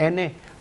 NA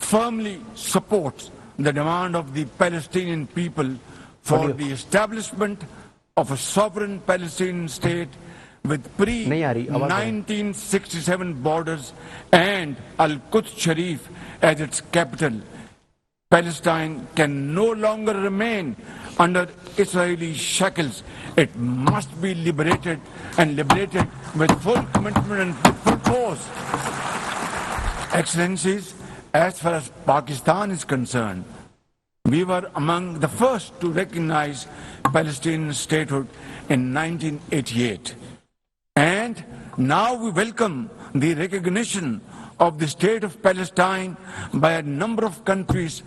Firmly supports the demand of the Palestinian people for the establishment of a sovereign Palestinian state with pre-1967 borders and Al-Quds Sharif as its capital. Palestine can no longer remain under Israeli shackles. It must be liberated, and liberated with full commitment and with full force. Excellencies, as far as Pakistan is concerned, we were among the first to recognize Palestinian statehood in 1988. And now we welcome the recognition of the state of Palestine by a number of countries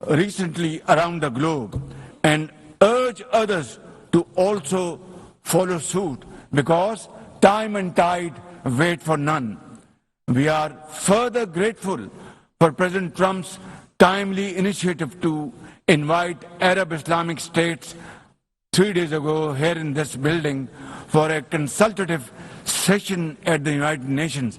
recently around the globe, and urge others to also follow suit, because time and tide wait for none. We are further grateful for President Trump's timely initiative to invite Arab Islamic states 3 days ago here in this building for a consultative session at the United Nations.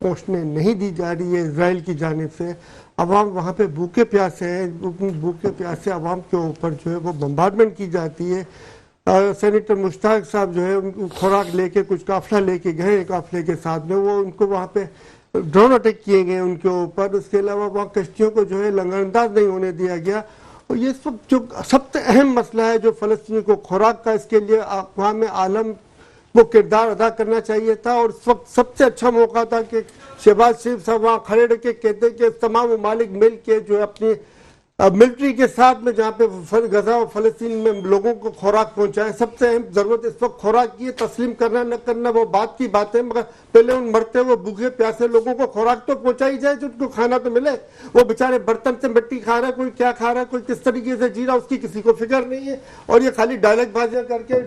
پہنچنے نہیں دی جا رہی ہے اسرائیل کی جانب سے. عوام وہاں پہ بھوکے پیاسے ہیں, بھوکے پیاسے عوام کے اوپر جو ہے وہ بمبارڈمنٹ کی جاتی ہے. سینیٹر مشتاق صاحب جو ہے ان کو خوراک لے کے کچھ قافلہ لے کے گئے قافلے کے ساتھ میں, وہ ان کو وہاں پہ ڈرون اٹیک کیے گئے ان کے اوپر. اس کے علاوہ وہاں کشتیوں کو جو ہے لنگر انداز نہیں ہونے دیا گیا. اور یہ اس وقت جو سب سے اہم مسئلہ ہے جو فلسطینی کو خوراک کا, اس کے لیے اقوام عالم وہ کردار ادا کرنا چاہیے تھا. اور اس وقت سب سے اچھا موقع تھا کہ شہباز شریف صاحب وہاں کھڑے رہ کے کہتے کہ تمام ممالک مل کے جو ہے اپنی ملٹری کے ساتھ میں جہاں پہ غزہ و فلسطین میں لوگوں کو خوراک پہنچائیں. سب سے اہم ضرورت اس وقت خوراک کی ہے. تسلیم کرنا نہ کرنا وہ بات کی بات ہے, مگر پہلے ان مرتے ہوئے بھوکے پیاسے لوگوں کو خوراک تو پہنچائی جائے, جو ان کو کھانا تو ملے. وہ بیچارے برتن سے مٹی کھا رہا ہے, کوئی کیا کھا رہا ہے, کوئی کس طریقے سے جی رہا, اس کی کسی کو فکر نہیں ہے. اور یہ خالی ڈائلیکٹ بازیاں کر کے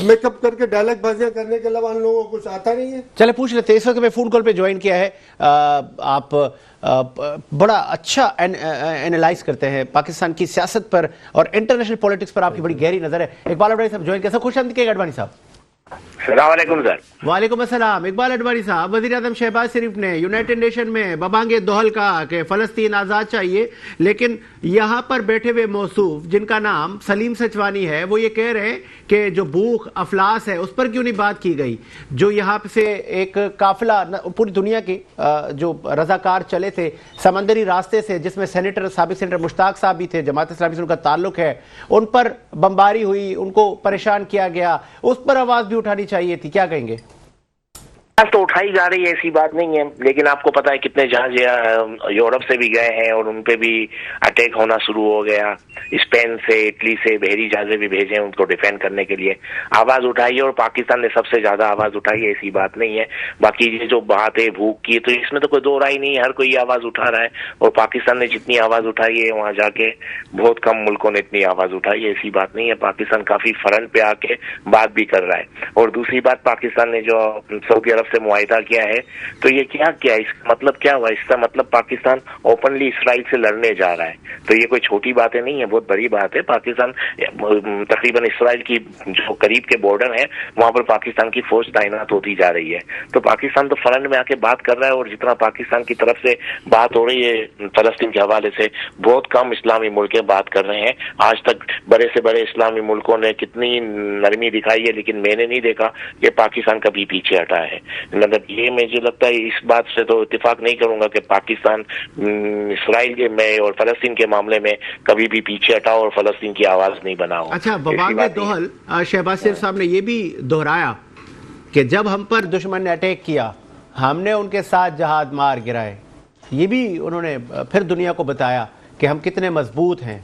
میک اپ کر کے ڈائلیکٹ بازیاں کرنے کے علاوہ ان لوگوں کو کچھ آتا نہیں ہے. چلے پوچھ لیتے, اس وقت میں فون کال پہ جوائن کیا ہے, آپ بڑا اچھا اینالائز کرتے ہیں پاکستان کی سیاست پر اور انٹرنیشنل پولیٹکس پر, آپ کی بڑی گہری نظر ہے. اقبال اڈوانی صاحب جوائن کیسا, خوش آمدید کہیے اڈوانی صاحب. السلام علیکم سر. وعلیکم السلام. اقبال اڈوانی صاحب, وزیر اعظم شہباز شریف نے یونائٹڈ نیشن میں ببانگ دہل کہا کہ فلسطین آزاد چاہیے, لیکن یہاں پر بیٹھے ہوئے موصوف جن کا نام سلیم سچوانی ہے وہ یہ کہہ رہے ہیں کہ جو بھوک افلاس ہے اس پر کیوں نہیں بات کی گئی. جو یہاں سے ایک قافلہ پوری دنیا کی جو رضاکار چلے تھے سمندری راستے سے, جس میں سابق سینیٹر مشتاق صاحب بھی تھے, جماعت اسلامی سے ان کا تعلق ہے, ان پر بمباری ہوئی, ان کو پریشان کیا گیا, اس پر آواز بھی اٹھانی چاہیے تھی. کیا کہیں گے؟ تو اٹھائی جا رہی ہے, ایسی بات نہیں ہے, لیکن آپ کو پتا ہے کتنے جہاز یورپ سے بھی گئے ہیں اور ان پہ بھی اٹیک ہونا شروع ہو گیا. اسپین سے, اٹلی سے بحری جہازیں بھی بھیجے ہیں ان کو ڈیفینڈ کرنے کے لیے. آواز اٹھائی ہے اور پاکستان نے سب سے زیادہ آواز اٹھائی ہے, ایسی بات نہیں ہے. باقی یہ جو بات ہے بھوک کی, تو اس میں تو کوئی دو رائے نہیں ہے, ہر کوئی آواز اٹھا رہا ہے. اور پاکستان نے جتنی آواز اٹھائی ہے وہاں جا کے بہت کم ملکوں نے اتنی آواز اٹھائی ہے, ایسی بات نہیں ہے. پاکستان کافی فرنٹ پہ آ کے بات بھی کر رہا ہے. اور دوسری بات, پاکستان نے جو سعودی عرب سے معاہدہ کیا ہے, تو یہ کیا اس کا مطلب کیا ہوا؟ اس کا مطلب پاکستان اوپنلی اسرائیل سے لڑنے جا رہا ہے. تو یہ کوئی چھوٹی باتیں نہیں ہے, بہت بڑی بات ہے. پاکستان تقریباً اسرائیل کی جو قریب کے بارڈر ہے وہاں پر پاکستان کی فوج تعینات ہوتی جا رہی ہے. تو پاکستان تو فرنٹ میں آ کے بات کر رہا ہے. اور جتنا پاکستان کی طرف سے بات ہو رہی ہے فلسطین کے حوالے سے, بہت کم اسلامی ملک بات کر رہے ہیں. آج تک بڑے سے بڑے اسلامی ملکوں نے کتنی نرمی دکھائی ہے, لیکن میں نے نہیں دیکھا کہ پاکستان کبھی پیچھے ہٹا ہے. مطلب یہ مجھے لگتا ہے, اس بات سے تو اتفاق نہیں کروں گا کہ پاکستان اسرائیل کے میں اور فلسطین کے معاملے میں کبھی بھی پیچھے ہٹا اور فلسطین کی آواز نہیں بنا ہو. اچھا, ببانگ دہل شہباز شریف صاحب نے یہ بھی دہرایا کہ جب ہم پر دشمن نے اٹیک کیا ہم نے ان کے ساتھ جہاد مار گرائے. یہ بھی انہوں نے پھر دنیا کو بتایا کہ ہم کتنے مضبوط ہیں.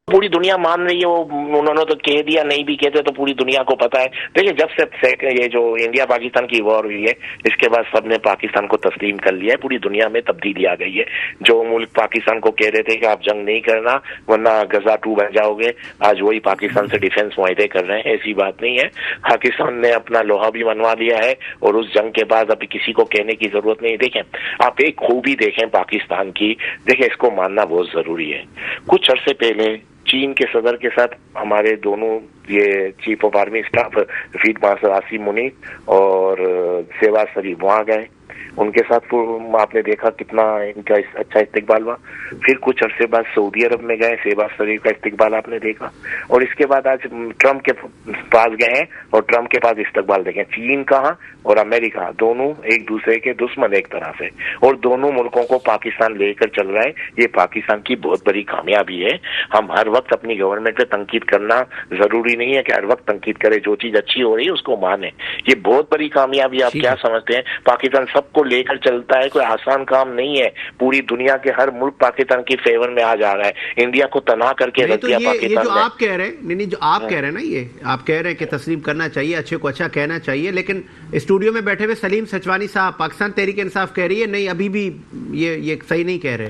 پوری دنیا مان رہی ہے, وہ انہوں نے تو کہہ دیا, نہیں بھی کہتے تو پوری دنیا کو پتا ہے. دیکھیں, جب سے یہ جو انڈیا پاکستان کی وار ہوئی ہے اس کے بعد سب نے پاکستان کو تسلیم کر لیا ہے. پوری دنیا میں تبدیلی آ گئی ہے. جو ملک پاکستان کو کہہ رہے تھے کہ آپ جنگ نہیں کرنا ورنہ غزہ 2 بن جاؤ گے, آج وہی پاکستان سے ڈیفینس معاہدے کر رہے ہیں. ایسی بات نہیں ہے, پاکستان نے اپنا لوہا بھی منوا لیا ہے اور اس جنگ کے بعد ابھی کسی کو کہنے کی ضرورت نہیں. دیکھیں, آپ ایک خوبی دیکھیں پاکستان کی, دیکھیں اس کو ماننا بہت ضروری ہے. کچھ عرصے پہلے چین کے صدر کے ساتھ ہمارے دونوں یہ chief of army staff field marshal Asim Munir اور شہباز شریف وہاں گئے. ان کے ساتھ آپ نے دیکھا کتنا ان کا اچھا استقبال ہوا. پھر کچھ عرصے بعد سعودی عرب میں گئے, شہباز شریف کا استقبال آپ نے دیکھا. اور اس کے بعد آج ٹرمپ کے پاس گئے ہیں اور ٹرمپ کے پاس استقبال دیکھیں. چین کہاں اور امریکہ دونوں ایک دوسرے کے دشمن ایک طرح سے, اور دونوں ملکوں کو پاکستان لے کر چل رہا ہے. یہ پاکستان کی بہت بڑی کامیابی ہے. ہم ہر وقت اپنی گورنمنٹ پہ تنقید کرنا ضروری نہیں ہے کہ ہر وقت تنقید کرے, جو چیز اچھی ہو رہی ہے اس کو مانے. یہ بہت بڑی کامیابی. آپ کیا سمجھتے ہیں, پاکستان سب کو لے کر چلتا ہے, کوئی آسان کام نہیں ہے. پوری دنیا کے ہر ملک پاکستان کی فیور میں آ جا رہا ہے. انڈیا کو تنہا کر کے رکھ دیا پاکستان نے. جو آپ کہہ رہے ہیں, نہیں جو آپ کہہ رہے ہیں نا, یہ آپ کہہ رہے ہیں کہ تسلیم کرنا چاہیے, اچھے کو اچھا کہنا چاہیے, لیکن اسٹوڈیو میں بیٹھے ہوئے سلیم سچوانی صاحب پاکستان تحریک انصاف کہہ رہی ہے نہیں ابھی بھی یہ صحیح نہیں کہہ رہے.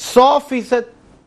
100%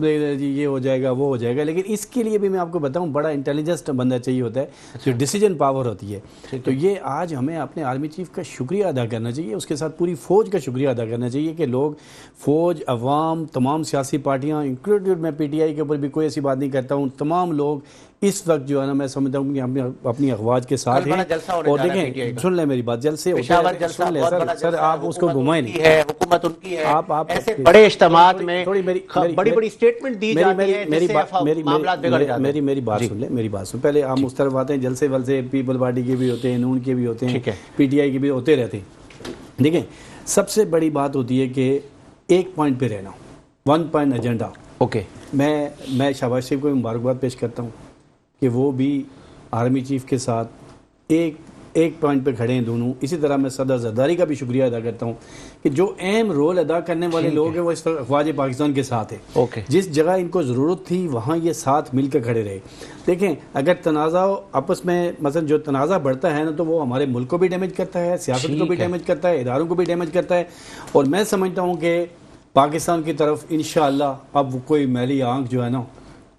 جی یہ ہو جائے گا وہ ہو جائے گا، لیکن اس کے لیے بھی میں آپ کو بتاؤں بڑا انٹیلیجنٹ بندہ چاہیے ہوتا ہے جو ڈیسیجن پاور ہوتی ہے. تو یہ آج ہمیں اپنے آرمی چیف کا شکریہ ادا کرنا چاہیے، اس کے ساتھ پوری فوج کا شکریہ ادا کرنا چاہیے کہ لوگ، فوج، عوام، تمام سیاسی پارٹیاں انکلوڈیڈ، میں پی ٹی آئی کے اوپر بھی کوئی ایسی بات نہیں کرتا ہوں، تمام لوگ اس وقت جو ہے نا میں سمجھتا ہوں کہ ہم اپنی افواج کے ساتھ ہیں. اور دیکھیں سن لیں میری بات، جلسے سن لیں سر آپ اس کو گھمائیں نہیں، حکومت ان کی ہے، آپ ایسے بڑے اجتماعات میں بڑی بڑی اسٹیٹمنٹ دی جاتی ہے جس سے معاملات بگڑ جاتے ہیں. میری بات سن لیں، میری بات سن. پہلے ہم اس طرف آتے ہیں، جلسے ولسے پیپل پارٹی کے بھی ہوتے ہیں، نون کے بھی ہوتے ہیں، پی ٹی آئی کے بھی ہوتے رہتے ہیں. دیکھیں سب سے بڑی بات ہوتی ہے کہ ایک پوائنٹ پہ رہنا، ون پوائنٹ ایجنڈا. اوکے، میں شہباز شریف کو مبارکباد پیش کرتا ہوں کہ وہ بھی آرمی چیف کے ساتھ ایک پوائنٹ پہ کھڑے ہیں دونوں. اسی طرح میں صدر زرداری کا بھی شکریہ ادا کرتا ہوں کہ جو اہم رول ادا کرنے والے لوگ ہیں وہ اس وقت افواج پاکستان کے ساتھ ہیں. جس جگہ ان کو ضرورت تھی وہاں یہ ساتھ مل کے کھڑے رہے. دیکھیں اگر تنازع آپس میں مثلا جو تنازع بڑھتا ہے نا تو وہ ہمارے ملک کو بھی ڈیمیج کرتا ہے، سیاست کو بھی ڈیمیج کرتا ہے، اداروں کو بھی ڈیمیج کرتا ہے. اور میں سمجھتا ہوں کہ پاکستان کی طرف انشاءاللہ اب کوئی میلی آنکھ جو ہے نا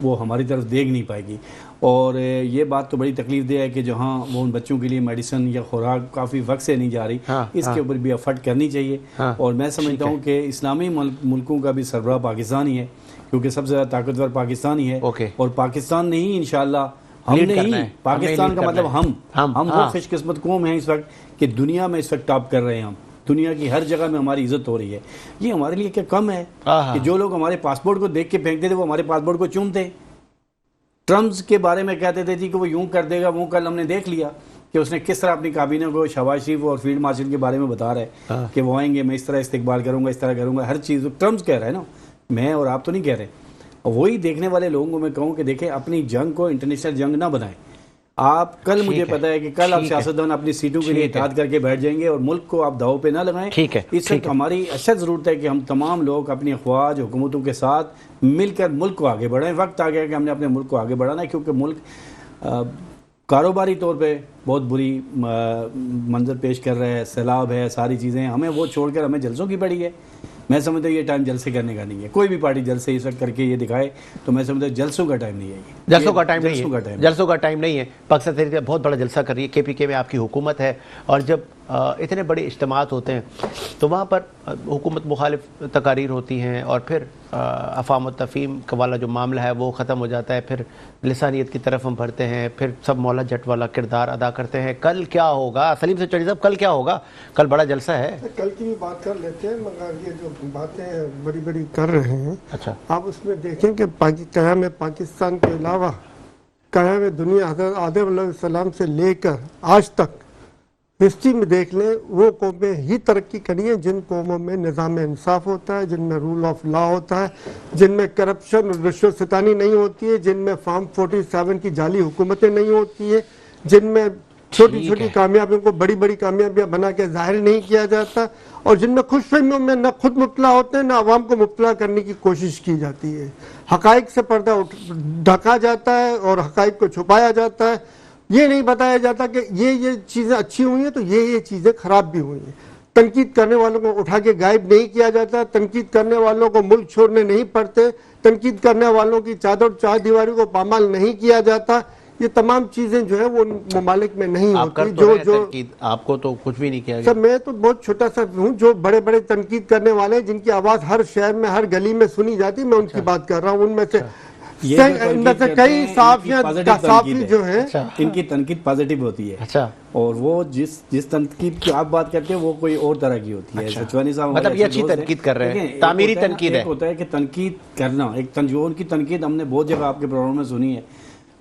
وہ ہماری طرف دیکھ نہیں پائے گی. اور یہ بات تو بڑی تکلیف دہ ہے کہ جہاں وہ ان بچوں کے لیے میڈیسن یا خوراک کافی وقت سے نہیں جا رہی، اس کے اوپر بھی ایفرٹ کرنی چاہیے. اور میں سمجھتا ہوں کہ اسلامی ملکوں کا بھی سربراہ پاکستان ہی ہے، کیونکہ سب سے زیادہ طاقتور پاکستان ہی ہے. اور پاکستان نے ہی انشاءاللہ ہم نے ہی، پاکستان کا مطلب ہم وہ خوش قسمت قوم ہیں اس وقت کہ دنیا میں اس وقت ٹاپ کر رہے ہیں. ہم دنیا کی ہر جگہ میں ہماری عزت ہو رہی ہے. یہ ہمارے لیے کیا کم ہے کہ جو لوگ ہمارے پاسپورٹ کو دیکھ کے پھینکتے تھے وہ ہمارے پاسپورٹ کو چومتے. ٹرمپس کے بارے میں کہتے تھے جی کہ وہ یوں کر دے گا وہ. کل ہم نے دیکھ لیا کہ اس نے کس طرح اپنی کابینہ کو شہباز شریف اور فیلڈ مارشل کے بارے میں بتا رہا ہے کہ وہ آئیں گے، میں اس طرح استقبال کروں گا، اس طرح کروں گا. ہر چیز ٹرمپس کہہ رہا ہے نا، میں اور آپ تو نہیں کہہ رہے. اور وہی دیکھنے والے لوگوں کو میں کہوں کہ دیکھیں اپنی جنگ کو انٹرنیشنل جنگ نہ بنائیں. آپ کل مجھے پتا ہے کہ کل آپ سیاستدان اپنی سیٹوں کے لیے اتحاد کر کے بیٹھ جائیں گے اور ملک کو آپ داؤ پہ نہ لگائیں. اس وقت ہماری اشد ضرورت ہے کہ ہم تمام لوگ اپنی افواج حکومتوں کے ساتھ مل کر ملک کو آگے بڑھائیں. وقت آ گیا کہ ہم نے اپنے ملک کو آگے بڑھانا ہے، کیونکہ ملک کاروباری طور پہ بہت بری منظر پیش کر رہا ہے. سیلاب ہے، ساری چیزیں، ہمیں وہ چھوڑ کر ہمیں جلسوں کی پڑی ہے. میں سمجھتا ہوں یہ ٹائم جلسے کرنے کا نہیں ہے. کوئی بھی پارٹی جلسے اس وقت کر کے یہ دکھائے تو میں سمجھتا ہوں جلسوں کا ٹائم نہیں ہے. جلسوں کا ٹائم نہیں ہے. پاکستان تحریک بہت بڑا جلسہ کر رہی ہے. کے پی کے میں آپ کی حکومت ہے، اور جب اتنے بڑے اجتماعات ہوتے ہیں تو وہاں پر حکومت مخالف تقاریر ہوتی ہیں، اور پھر افہام و تفہیم کا والا جو معاملہ ہے وہ ختم ہو جاتا ہے. پھر لسانیت کی طرف ہم بڑھتے ہیں، پھر سب مولا جٹ والا کردار ادا کرتے ہیں. کل کیا ہوگا سلیم سے چڑھی صاحب، کل کیا ہوگا؟ کل بڑا جلسہ ہے. کل کی بھی بات کر لیتے ہیں، مگر یہ جو باتیں بڑی بڑی کر رہے ہیں آپ اس میں دیکھیں کہ قیام پاکستان کے علاوہ قیام دنیا حضرت آدم علیہ السلام سے لے کر آج تک ہسٹری میں دیکھ لیں، وہ قومیں ہی ترقی کری ہیں جن قوموں میں نظام انصاف ہوتا ہے، جن میں رول آف لا ہوتا ہے، جن میں کرپشن اور رشوت ستانی نہیں ہوتی ہے، جن میں فارم 47 کی جعلی حکومتیں نہیں ہوتی ہیں، جن میں چھوٹی چھوٹی کامیابیوں کو بڑی بڑی کامیابیاں بنا کے ظاہر نہیں کیا جاتا، اور جن میں خوش فہمیوں میں نہ خود مبتلا ہوتے ہیں نہ عوام کو مبتلا کرنے کی کوشش کی جاتی ہے. حقائق سے پردہ ڈھکا جاتا ہے اور حقائق کو چھپایا جاتا ہے. یہ نہیں بتایا جاتا کہ یہ چیزیں اچھی ہوئی ہیں تو یہ چیزیں خراب بھی ہوئی ہیں. تنقید کرنے والوں کو اٹھا کے غائب نہیں کیا جاتا، تنقید کرنے والوں کو ملک چھوڑنے نہیں پڑتے، تنقید کرنے والوں کی چادر چار دیواری کو پامال نہیں کیا جاتا. یہ تمام چیزیں جو ہے وہ ممالک میں نہیں ہوتی. جو آپ کو تو کچھ بھی نہیں کیا سر، میں تو بہت چھوٹا سا ہوں. جو بڑے بڑے تنقید کرنے والے ہیں جن کی آواز ہر شہر میں ہر گلی میں سنی جاتی، میں ان کی بات کر رہا ہوں. ان میں سے کئی صحافی جو ہیں ان کی تنقید پازیٹیو ہوتی ہے، اور وہ جس تنقید کی آپ بات کرتے ہیں وہ کوئی اور طرح کی ہوتی ہے. سچوانی صاحب مطلب یہ اچھی تنقید کر رہے ہیں، تعمیری تنقید ہے. ہوتا ہے کہ تنقید کرنا ایک ان کی تنقید ہم نے بہت جگہ آپ کے پروگرام میں سنی ہے.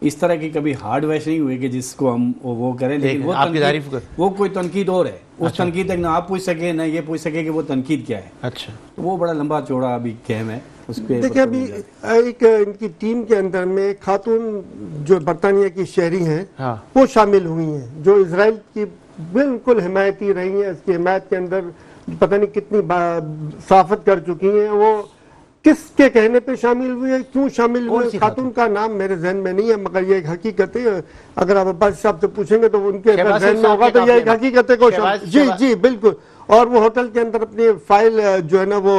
اس طرح کی کبھی ہارڈ ویش نہیں ہوئے کہ جس کو ہم وہ کریں، لیکن وہ کوئی تنقید اور ہے. اس تنقید تک نہ آپ پوچھ سکے نہ یہ پوچھ سکے کہ وہ تنقید کیا ہے. اچھا، وہ بڑا لمبا چوڑا ابھی کہم ہے. دیکھیں ابھی ایک ان کی ٹیم کے اندر میں ایک خاتون جو برطانیہ کی شہری ہیں وہ شامل ہوئی ہیں، جو اسرائیل کی بالکل حمایتی رہی ہیں. اس کی حمایت کے اندر پتہ نہیں کتنی صحافت کر چکی ہیں. وہ کس کے کہنے پہ شامل ہوئے، کیوں شامل ہوئے، خاتون کا نام میرے ذہن میں نہیں ہے، مگر یہ ایک حقیقت ہے. اگر آپ عباس صاحب سے پوچھیں گے تو ان کے ذہن میں ہوگا تو یہ ایک حقیقت ہے. جی بالکل. اور وہ ہوٹل کے اندر اپنی فائل جو ہے نا وہ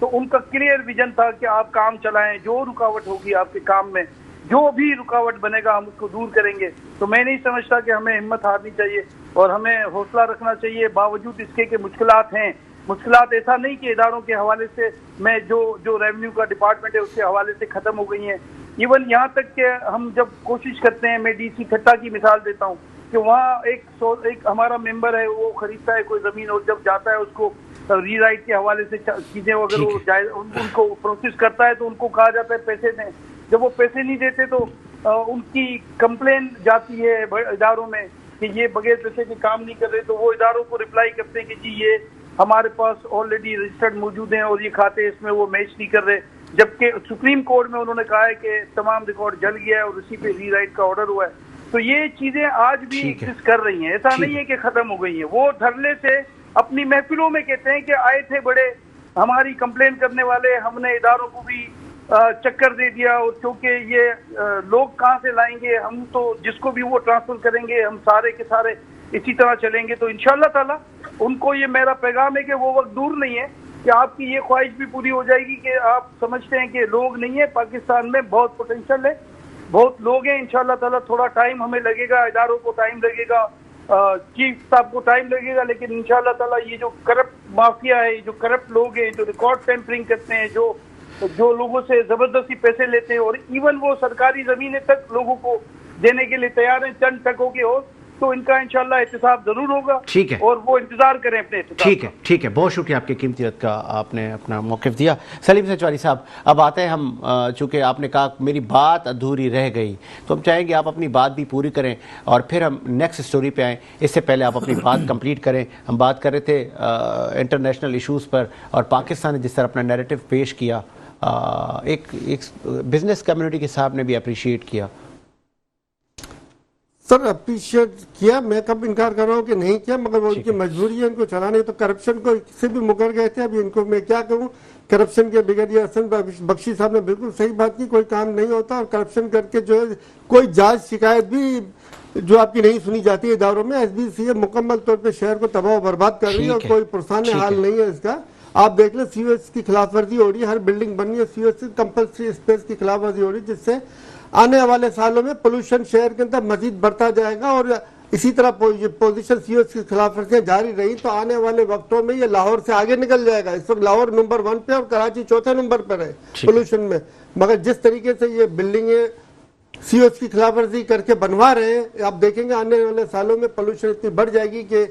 تو ان کا کلیئر ویژن تھا کہ آپ کام چلائیں, جو رکاوٹ ہوگی آپ کے کام میں, جو بھی رکاوٹ بنے گا ہم اس کو دور کریں گے. تو میں نہیں سمجھتا کہ ہمیں ہمت ہارنی چاہیے اور ہمیں حوصلہ رکھنا چاہیے, باوجود اس کے مشکلات ہیں. مشکلات ایسا نہیں کہ اداروں کے حوالے سے میں جو ریونیو کا ڈپارٹمنٹ ہے اس کے حوالے سے ختم ہو گئی ہیں. ایون یہاں تک کہ ہم جب کوشش کرتے ہیں, میں ڈی سی کھٹا کی مثال دیتا ہوں کہ وہاں ایک ہمارا ممبر ہے, وہ خریدتا ہے کوئی زمین اور جب جاتا ہے اس کو ری رائٹ کے حوالے سے چیزیں اگر وہ ان کو پروسیس کرتا ہے تو ان کو کہا جاتا ہے پیسے دیں. جب وہ پیسے نہیں دیتے تو ان کی کمپلین جاتی ہے اداروں میں کہ یہ بغیر پیسے کے کام نہیں کر رہے, تو وہ اداروں کو رپلائی کرتے ہیں کہ جی یہ ہمارے پاس آلریڈی رجسٹرڈ موجود ہیں اور یہ کھاتے اس میں وہ میچ نہیں کر رہے, جبکہ سپریم کورٹ میں انہوں نے کہا ہے کہ تمام ریکارڈ جل گیا ہے اور اسی پہ ری رائٹ کا آرڈر ہوا ہے. تو یہ چیزیں آج بھی ایگزسٹ کر رہی ہیں, ایسا نہیں ہے کہ ختم ہو گئی ہیں. وہ دھرنے سے اپنی محفلوں میں کہتے ہیں کہ آئے تھے بڑے ہماری کمپلین کرنے والے, ہم نے اداروں کو بھی چکر دے دیا, اور چونکہ یہ لوگ کہاں سے لائیں گے, ہم تو جس کو بھی وہ ٹرانسفر کریں گے ہم سارے کے سارے اسی طرح چلیں گے. تو انشاءاللہ تعالی ان کو یہ میرا پیغام ہے کہ وہ وقت دور نہیں ہے کہ آپ کی یہ خواہش بھی پوری ہو جائے گی کہ آپ سمجھتے ہیں کہ لوگ نہیں ہے پاکستان میں, بہت پوٹینشیل ہے, بہت لوگ ہیں. انشاءاللہ تعالی تھوڑا ٹائم ہمیں لگے گا, اداروں کو ٹائم لگے گا, چیف صاحب کو ٹائم لگے گا, لیکن انشاءاللہ تعالی یہ جو کرپٹ مافیا ہے, جو کرپٹ لوگ ہیں, جو ریکارڈ ٹیمپرنگ کرتے ہیں, جو لوگوں سے زبردستی پیسے لیتے ہیں اور ایون وہ سرکاری زمینیں تک لوگوں کو دینے کے لیے تیار ہیں چند ٹکوں کے ہو, تو ان کا انشاءاللہ احتساب ضرور ہوگا. ٹھیک ہے, اور وہ انتظار کریں اپنے احتساب. ٹھیک ہے, بہت شکریہ آپ کے قیمتی وقت کا, آپ نے اپنا موقف دیا. سلیم سنچواری صاحب, اب آتے ہیں ہم, چونکہ آپ نے کہا میری بات ادھوری رہ گئی, تو ہم چاہیں گے آپ اپنی بات بھی پوری کریں اور پھر ہم نیکسٹ سٹوری پہ آئیں. اس سے پہلے آپ اپنی بات کمپلیٹ کریں. ہم بات کر رہے تھے انٹرنیشنل ایشوز پر, اور پاکستان نے جس طرح اپنا نیریٹو پیش کیا, ایک بزنس کمیونٹی کے صاحب نے بھی اپریشیٹ کیا. سر اپریشیٹ کیا, میں کب انکار کر رہا ہوں کہ نہیں کیا, مگر وہ ان کی مجبوری ہے ان کو چلانے. تو کرپشن کو سے بھی مکر گئے تھے. ابھی ان کو میں کیا کہوں, کرپشن کے بغیر, یہ حسن بخشی صاحب نے بالکل صحیح بات کی, کوئی کام نہیں ہوتا, اور کرپشن کر کے جو ہے کوئی جانچ شکایت بھی جو آپ کی نہیں سنی جاتی ہے اداروں میں. ایس بی سی ہے مکمل طور پہ شہر کو تباہ و برباد کر رہی ہے اور کوئی پرسان حال نہیں ہے اس کا. آپ دیکھ لیں سی او ایس کی خلاف ورزی ہو رہی ہے, ہر بلڈنگ بنی ہے سی او ایس کمپلسری اسپیس کی خلاف ورزی ہو رہی ہے, جس سے آنے والے سالوں میں پولوشن شہر کے اندر مزید بڑھتا جائے گا. اور اسی طرح پوزیشن سی او ایس کی خلاف ورزیاں جاری رہی تو آنے والے وقتوں میں یہ لاہور سے آگے نکل جائے گا. اس وقت لاہور نمبر 1 پہ اور کراچی چوتھے نمبر پر ہے پولوشن میں, مگر جس طریقے سے یہ بلڈنگیں سی او ایس کی خلاف ورزی کر کے بنوا رہے ہیں, آپ دیکھیں گے آنے والے سالوں میں پولوشن اتنی بڑھ جائے گی کہ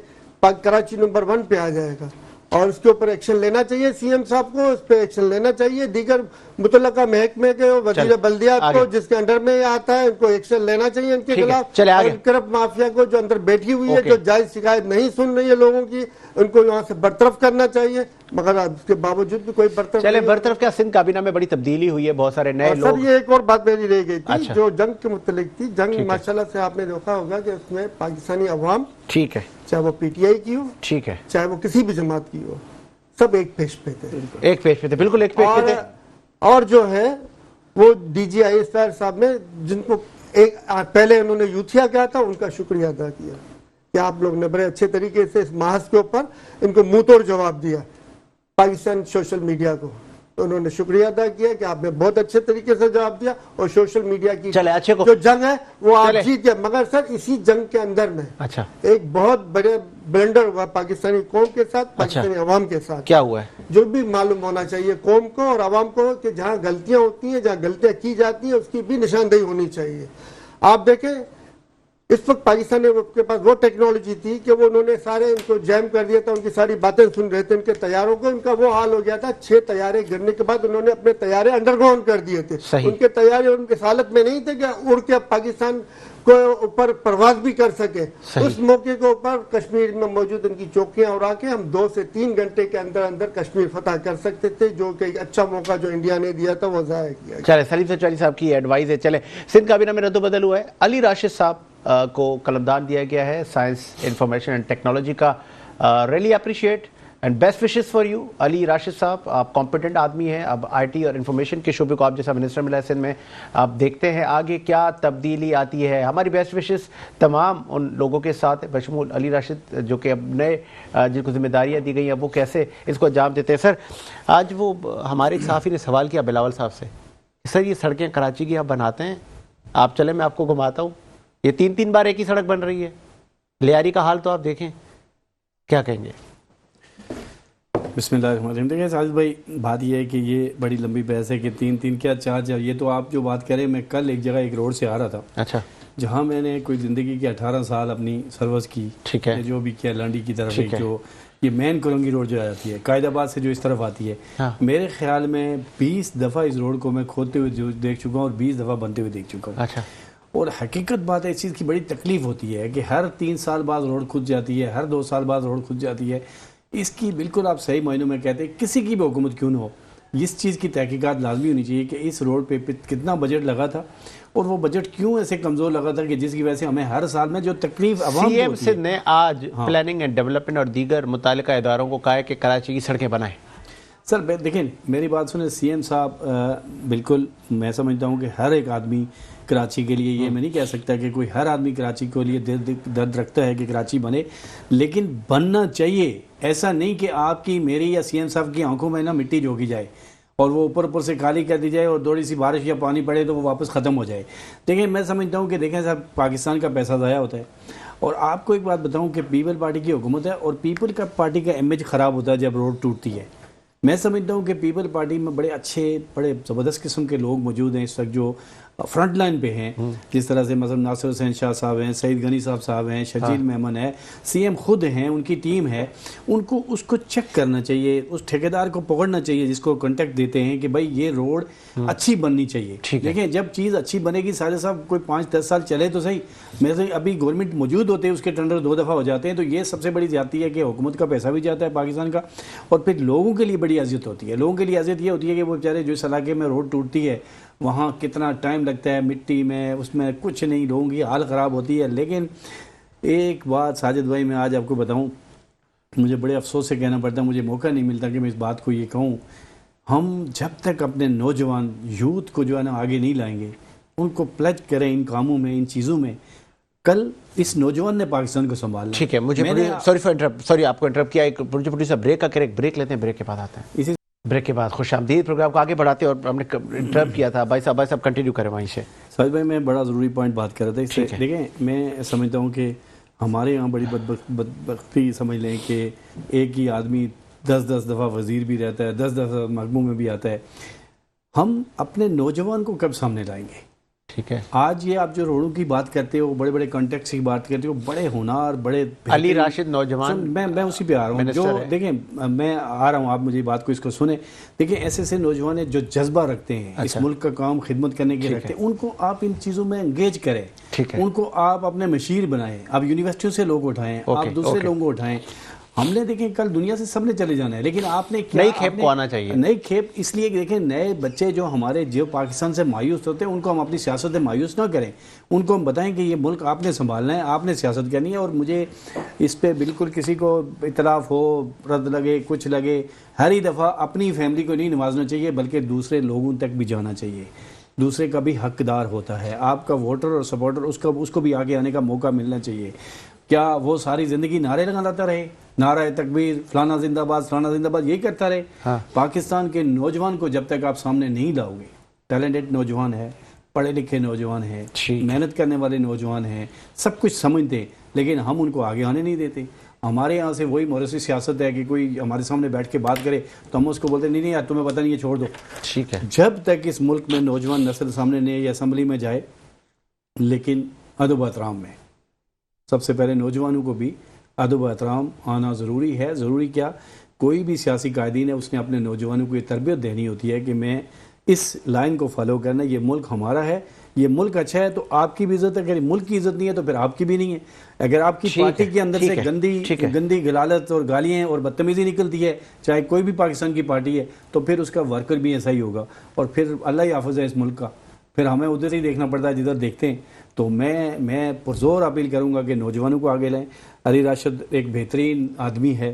کراچی نمبر 1 پہ آ جائے گا. اور اس کے اوپر ایکشن لینا چاہیے سی ایم صاحب کو, اس پہ ایکشن لینا چاہیے. دیگر متعلقہ محکمے کے وزیر بلدیات کو جس کے انڈر میں آتا ہے ان کو ایکشن لینا چاہیے ان کے خلاف. کرپٹ مافیا کو جو اندر بیٹھی ہوئی ہے, جو جائز شکایت نہیں سن رہی ہے لوگوں کی, ان کو یہاں سے برطرف کرنا چاہیے. مگر اس کے باوجود بھی کوئی برطرف کیا, سندھ کابینہ میں بڑی تبدیلی ہوئی ہے, بہت سارے نئے لوگ. سر یہ ایک اور بات میری رہ گئی تھی جو جنگ کے متعلق تھی. جنگ ماشاءاللہ سے آپ نے دیکھا ہوگا کہ اس میں پاکستانی عوام, ٹھیک ہے, چاہے وہ پی ٹی آئی کی ہو, ٹھیک ہے, چاہے وہ کسی بھی جماعت کی ہو, سب ایک پیش پہ تھے, بالکل ایک پیش پہ تھے. اور جو ہے وہ D G I S R صاحب نے, جن کو پہلے انہوں نے یوتھیا کہا تھا, ان کا شکریہ ادا کیا کہ آپ لوگ نے بڑے اچھے طریقے سے اس محاذ کے اوپر ان کو منہ توڑ جواب دیا پاکستان سوشل میڈیا کو. انہوں نے شکریہ ادا کیا کہ آپ نے بہت اچھے طریقے سے جواب دیا, اور سوشل میڈیا کی جو جنگ ہے وہ آپ جیت گئے. مگر سر اسی جنگ کے اندر میں ایک بہت بڑے بلنڈر ہوا پاکستانی قوم کے ساتھ, پاکستانی عوام کے ساتھ. کیا ہوا ہے جو بھی معلوم ہونا چاہیے قوم کو اور عوام کو, کہ جہاں غلطیاں ہوتی ہیں, جہاں غلطیاں کی جاتی ہیں, اس کی بھی نشاندہی ہونی چاہیے. آپ دیکھیں اس وقت پاکستان کے پاس وہ ٹیکنالوجی تھی کہ وہ انہوں نے سارے ان کو جیم کر دیا تھا, ان کی ساری باتیں سن رہے تھے ان کے طیاروں کو. ان کا وہ حال ہو گیا تھا 6 طیارے گرنے کے بعد انہوں نے اپنے طیارے انڈر گراؤنڈ کر دیے تھے. ان کے طیارے ان کی حالت میں نہیں تھے کہ اڑ کے پاکستان کو اوپر پرواز بھی کر سکے. اس موقع کے اوپر کشمیر میں موجود ان کی چوکیاں اڑا کے ہم 2 سے 3 گھنٹے کے اندر اندر کشمیر فتح کر سکتے تھے, جو کہ ایک اچھا موقع جو انڈیا نے دیا تھا وہ ضائع کیا. چلے سلیم سنچواری صاحب کی ایڈوائز ہے. چلے سندھ کابینہ میں رد و بدل ہوا ہے. علی راشد صاحب کو قلمدان دیا گیا ہے سائنس انفارمیشن اینڈ ٹیکنالوجی کا. Really appreciate and best wishes for you Ali Rashid صاحب. آپ کمپیٹنٹ آدمی ہیں, اب آئی ٹی اور انفارمیشن کے شعبے کو آپ جیسا منسٹر ملا سندھ میں, آپ دیکھتے ہیں آگے کیا تبدیلی آتی ہے. ہماری بیسٹ وشز تمام ان لوگوں کے ساتھ بشمول علی راشد جو کہ اب نئے جن کو ذمہ داریاں دی گئی ہیں وہ کیسے اس کو انجام دیتے ہیں. سر آج وہ ہمارے ایک صحافی نے سوال کیا بلاول صاحب سے, سر یہ سڑکیں کراچی کی آپ بناتے ہیں, آپ چلیں میں آپ کو گھماتا ہوں, یہ 3 بار ایک ہی سڑک بن رہی ہے, لیاری کا حال تو آپ دیکھیں, کیا کہیں گے؟ بسم اللہ الرحمن الرحیم. دیکھیں ساجد بھائی, بات یہ ہے کہ یہ بڑی لمبی بحث ہے کہ 3 کیا 4, یہ تو آپ جو بات کریں, میں کل ایک جگہ ایک روڈ سے آ رہا تھا, اچھا, جہاں میں نے کوئی زندگی کے 18 سال اپنی سروس کی, ٹھیک ہے, جو بھی کیا لانڈی کی طرف جو یہ مین کرنگی روڈ جو آتی ہے قائد آباد سے جو اس طرف آتی ہے, میرے خیال میں 20 دفعہ اس روڈ کو میں کھودتے ہوئے دیکھ چکا ہوں اور 20 دفعہ بنتے ہوئے دیکھ چکا ہوں. اچھا, اور حقیقت بات ہے اس چیز کی بڑی تکلیف ہوتی ہے کہ ہر 3 سال بعد روڈ کھد جاتی ہے, ہر 2 سال بعد روڈ کھد جاتی ہے. اس کی بالکل آپ صحیح معنوں میں کہتے ہیں کسی کی بھی حکومت کیوں نہ ہو, اس چیز کی تحقیقات لازمی ہونی چاہیے کہ اس روڈ پہ کتنا بجٹ لگا تھا اور وہ بجٹ کیوں ایسے کمزور لگا تھا کہ جس کی وجہ سے ہمیں ہر سال میں جو تکلیف عوام سی ایم سندھ نے آج پلاننگ اینڈ ڈیولپمنٹ اور دیگر متعلقہ اداروں کو کہا ہے کہ کراچی کی سڑکیں بنائیں. سر دیکھیں میری بات سنیں, سی ایم صاحب بالکل میں سمجھتا ہوں کہ ہر ایک آدمی کراچی کے لیے, یہ میں نہیں کہہ سکتا کہ کوئی ہر آدمی کراچی کے لیے درد رکھتا ہے کہ کراچی بنے, لیکن بننا چاہیے. ایسا نہیں کہ آپ کی میری یا سی ایم صاحب کی آنکھوں میں نا مٹی جھونکی جائے اور وہ اوپر سے خالی کر دی جائے اور تھوڑی سی بارش یا پانی پڑے تو وہ واپس ختم ہو جائے. دیکھیں میں سمجھتا ہوں کہ دیکھیں صاحب پاکستان کا پیسہ ضائع ہوتا ہے, اور آپ کو ایک بات بتاؤں کہ پیپل پارٹی کی حکومت ہے اور پیپل کا پارٹی کا امیج خراب ہوتا ہے جب روڈ ٹوٹتی ہے. میں سمجھتا ہوں کہ پیپل پارٹی میں بڑے اچھے بڑے زبردست قسم کے لوگ موجود ہیں اس وقت جو فرنٹ لائن پہ ہیں, جس طرح سے مثلا ناصر حسین شاہ صاحب ہیں, سعید غنی صاحب ہیں, شجیل میمن ہے, سی ایم خود ہیں, ان کی ٹیم ہے. ان کو اس کو چیک کرنا چاہیے, اس ٹھیکیدار کو پکڑنا چاہیے جس کو کانٹیکٹ دیتے ہیں کہ بھائی یہ روڈ اچھی بننی چاہیے. دیکھیں جب چیز اچھی بنے گی سارے صاحب کوئی 5-10 سال چلے تو صحیح, میں سے ابھی گورنمنٹ موجود ہوتے ہیں اس کے ٹینڈر 2 دفعہ ہو جاتے ہیں, تو یہ سب سے بڑی زیادتی ہے کہ حکومت کا پیسہ بھی جاتا ہے پاکستان کا, اور پھر لوگوں کے لیے بڑی اذیت ہوتی ہے. لوگوں کے لیے اذیت یہ ہوتی ہے کہ وہ بیچارے جو اس علاقے میں روڈ ٹوٹتی ہے وہاں کتنا ٹائم لگتا ہے, مٹی میں اس میں کچھ نہیں, لوگوں کی حال خراب ہوتی ہے. لیکن ایک بات ساجد بھائی میں آج آپ کو بتاؤں, مجھے بڑے افسوس سے کہنا پڑتا ہے, مجھے موقع نہیں ملتا کہ میں اس بات کو یہ کہوں, ہم جب تک اپنے نوجوان یوتھ کو جو ہے نا آگے نہیں لائیں گے, ان کو پلج کریں ان کاموں میں, ان چیزوں میں, کل اس نوجوان نے پاکستان کو سنبھالنا. ٹھیک ہے, مجھے سوری آپ کو انٹرپٹ کیا, ایک پروڈیوسر بریک کا کرے, ایک بریک لیتے ہیں, بریک کے بعد آتے ہیں. اسی بریک کے بعد خوش آمدید پروگرام کو آگے بڑھاتے ہیں, اور ہم نے انٹرپٹ کیا تھا بھائی صاحب کنٹینیو کریں وہیں سے. ساجد بھائی میں بڑا ضروری پوائنٹ بات کر رہا تھا اس سے. دیکھیں میں سمجھتا ہوں کہ ہمارے یہاں بڑی بدبختی سمجھ لیں کہ ایک ہی آدمی 10 دفعہ وزیر بھی رہتا ہے, 10 دفعہ محکموں میں بھی آتا ہے. ہم اپنے نوجوان کو کب سامنے لائیں گے؟ ٹھیک ہے, آج یہ آپ جو روڈوں کی بات کرتے ہو, بڑے بڑے کانٹیکٹس کی بات کرتے ہو, بڑے ہونہار, بڑے علی راشد نوجوان, میں اسی پہ آ رہا ہوں. جو دیکھیں میں آ رہا ہوں, آپ مجھے بات کو اس کو سنیں. دیکھیں ایسے نوجوان ہیں جو جذبہ رکھتے ہیں, اس ملک کا کام خدمت کرنے کے رکھتے ہیں, ان کو آپ ان چیزوں میں انگیج کریں, ان کو آپ اپنے مشیر بنائیں, آپ یونیورسٹیوں سے لوگ اٹھائیں, آپ دوسرے لوگوں کو اٹھائیں. ہم نے دیکھیں کل دنیا سے سب نے چلے جانا ہے, لیکن آپ نے نئی کھیپ کو آنا چاہیے. نئی کھیپ اس لیے کہ دیکھیں نئے بچے جو ہمارے جو پاکستان سے مایوس ہوتے ہیں ان کو ہم اپنی سیاست سے مایوس نہ کریں, ان کو ہم بتائیں کہ یہ ملک آپ نے سنبھالنا ہے, آپ نے سیاست کرنی ہے. اور مجھے اس پہ بالکل کسی کو اختلاف ہو, رد لگے, کچھ لگے, ہر ہی دفعہ اپنی فیملی کو نہیں نوازنا چاہیے بلکہ دوسرے لوگوں تک بھی جانا چاہیے. دوسرے کا بھی حقدار ہوتا ہے, آپ کا ووٹر اور سپورٹر اس کو بھی آگے آنے کا موقع ملنا چاہیے. کیا وہ ساری زندگی نعرے لگاتا رہے, نعرہ تکبیر, فلانا زندہ باد, فلانا زندہ باد, یہی کرتا رہے؟ پاکستان کے نوجوان کو جب تک آپ سامنے نہیں لاؤ گے, ٹیلنٹڈ نوجوان ہے, پڑھے لکھے نوجوان ہیں, محنت کرنے والے نوجوان ہیں, سب کچھ سمجھتے, لیکن ہم ان کو آگے آنے نہیں دیتے. ہمارے یہاں سے وہی موروثی سیاست ہے کہ کوئی ہمارے سامنے بیٹھ کے بات کرے تو ہم اس کو بولتے نہیں یار تمہیں پتہ نہیں ہے, چھوڑ دو. ٹھیک ہے, جب تک اس ملک میں نوجوان نسل سامنے نہیں یا اسمبلی میں جائے, لیکن ادب و احترام میں, سب سے پہلے نوجوانوں کو بھی ادب و احترام آنا ضروری ہے. ضروری کیا, کوئی بھی سیاسی قائدین ہے اس نے اپنے نوجوانوں کو یہ تربیت دینی ہوتی ہے کہ میں اس لائن کو فالو کرنا, یہ ملک ہمارا ہے, یہ ملک اچھا ہے تو آپ کی بھی عزت ہے, اگر ملک کی عزت نہیں ہے تو پھر آپ کی بھی نہیں ہے. اگر آپ کی پارٹی کے اندر سے گندی غلالت اور گالیاں اور بدتمیزی نکلتی ہے, چاہے کوئی بھی پاکستان کی پارٹی ہے, تو پھر اس کا ورکر بھی ایسا ہی ہوگا, اور پھر اللہ ہی حافظ ہے اس ملک کا, پھر ہمیں ادھر ہی دیکھنا پڑتا ہے جدھر دیکھتے ہیں. تو میں پرزور اپیل کروں گا کہ نوجوانوں کو آگے لائیں. علی راشد ایک بہترین آدمی ہے,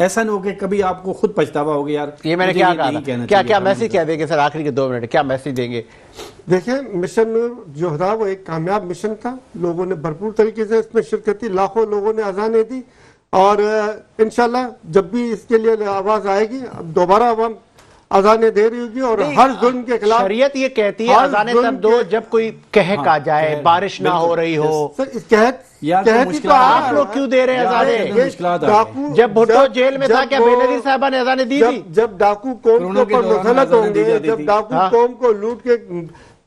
ایسا نہ ہو کہ کبھی آپ کو خود پچھتاوا ہوگا یار یہ میں نے مجھے کیا نہیں کہا کہنا کیا چاہیے تھا میسج کہہ دیں گے سر آخری کے 2 منٹ کیا میسج دیں گے؟ دیکھیں مشن جو تھا وہ ایک کامیاب مشن تھا، لوگوں نے بھرپور طریقے سے اس میں شرکت کی، لاکھوں لوگوں نے اذانیں دی، اور انشاءاللہ جب بھی اس کے لیے آواز آئے گی اب دوبارہ عوام اذانیں دے رہی ہوگی، اور ہر ظلم کے خلاف شریعت یہ کہتی ہے اذانیں تب دو جب کوئی کہک آ جائے، بارش نہ ہو رہی ہو۔ سر اس کہتی تو آپ لوگ کیوں دے رہے ہیں اذانیں؟ جب بھٹو جیل میں تھا کیا بے نظیر صاحبہ نے اذانیں دی تھی؟ جب ڈاکو قوم کے اوپر مسلط ہوں گے، جب ڈاکو قوم کو لوٹ کے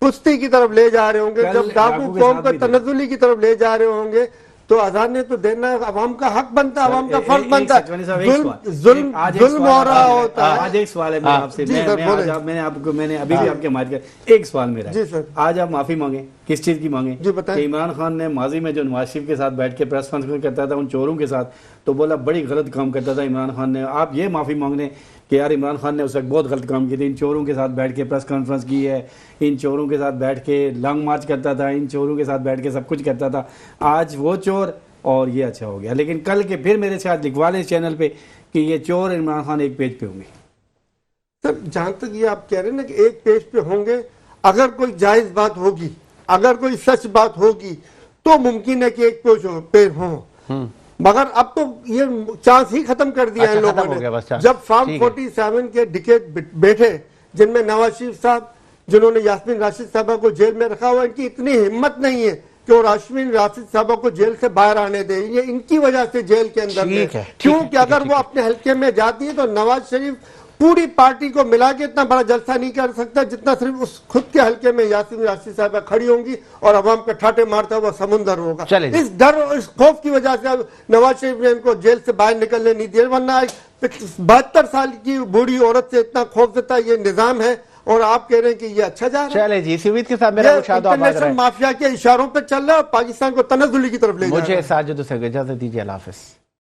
پستی کی طرف لے جا رہے ہوں گے، جب ڈاکو قوم کو تنزلی کی طرف لے جا رہے ہوں گے، تو اذانیں تو دینا عوام کا حق بنتا ہے، عوام کا فرض بنتا ہے۔ ظلم ہو رہا ہوتا ہے۔ آج ایک سوال ہے میرا آپ سے، میں نے ابھی بھی آپ کے مائر کیا ایک سوال میرا ہے، آج آپ معافی مانگیں، کس چیز کی مانگیں؟ کہ عمران خان نے ماضی میں جو نواز شریف کے ساتھ بیٹھ کے پریس کانفرنس کرتا تھا ان چوروں کے ساتھ، تو بولا بڑی غلط کام کرتا تھا عمران خان نے، آپ یہ معافی مانگنے کہ یار عمران خان نے اس وقت بہت غلط کام کی تھی، ان چوروں کے ساتھ بیٹھ کے پریس کانفرنس کی ہے، ان چوروں کے ساتھ بیٹھ کے لانگ مارچ کرتا تھا، ان چوروں کے ساتھ بیٹھ کے سب کچھ کرتا تھا، آج وہ چور اور یہ اچھا ہو گیا، لیکن کل کے پھر میرے ساتھ لکھوا لیں اس چینل پہ کہ یہ چور عمران خان ایک پیج پہ ہوں گے۔ سر جہاں تک یہ آپ کہہ رہے ہیں نا کہ ایک پیج پہ ہوں گے، اگر کوئی جائز بات ہوگی، اگر کوئی سچ بات ہوگی تو ممکن ہے کہ ایک پیج ہوں، مگر اب تو یہ چانس ہی ختم کر دیا ہے لوگوں نے۔ جب فارم 47 کے ڈکیٹ بیٹھے جن میں نواز شریف صاحب، جنہوں نے یاسمین راشد صاحبہ کو جیل میں رکھا ہوا، ان کی اتنی ہمت نہیں ہے کہ وہ یاسمین راشد صاحبہ کو جیل سے باہر آنے دے، یہ ان کی وجہ سے جیل کے اندر ہے، کیونکہ اگر وہ اپنے حلقے میں جاتی ہے تو نواز شریف پوری پارٹی کو ملا کے اتنا بڑا جلسہ نہیں کر سکتا جتنا صرف اس خود کے حلقے میں یاسمین راشد صاحبہ کھڑی ہوں گی اور عوام کا ٹھاٹے مارتا ہوا سمندر ہوگا۔ اس ڈر اور اس خوف کی وجہ سے نواز شریف نے ان کو جیل سے باہر نکلنے نہیں دیا، ورنہ 72 سال کی بوڑھی عورت سے اتنا خوف دیتا یہ نظام ہے، اور آپ کہہ رہے ہیں کہ یہ اچھا جا رہا ہے۔ چلے جی، سوید کے ساتھ میرا مشاہدہ آباد رہا ہے، انٹرنیشنل مافیا کے اشاروں پہ چل رہا ہے اور پاکستان کو تنزلی کی طرف لے جا رہا ہے۔ مجھے ساجد حسین کو اجازت دیجیے، اللہ حافظ۔